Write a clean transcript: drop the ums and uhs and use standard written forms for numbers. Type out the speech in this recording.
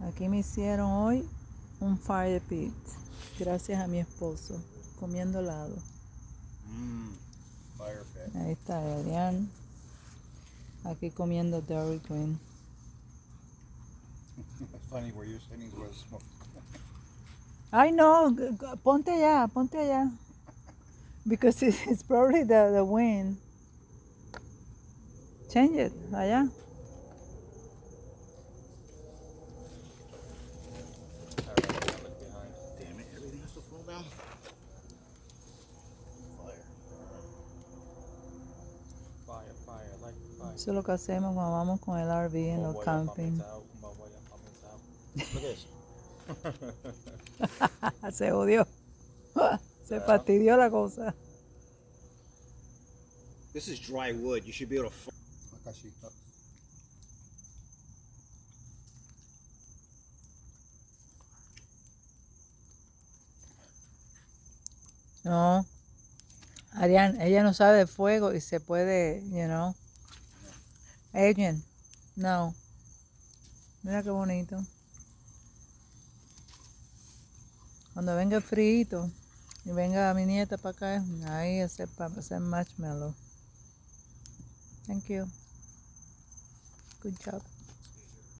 Aquí me hicieron hoy un fire pit, gracias a mi esposo, comiendo helado. Fire pit. Ahí está Adrián, aquí comiendo Dairy Queen. It's funny where you're sitting was smoke. Ay no, ponte allá. Because it's probably the wind. Change it, allá. Damn it, everything has to fall down. Fire, like fire. Eso es lo que hacemos cuando vamos con el RV en los camping. Look at this. Se odió. Se fastidió la cosa. This is dry wood. You should be able to. Akashi. No. Arián, ella no sabe de fuego y se puede, you know. Adrian, no. Mira qué bonito. Cuando venga el frío y venga mi nieta para acá, ahí para hacer marshmallow. Thank you. Good job.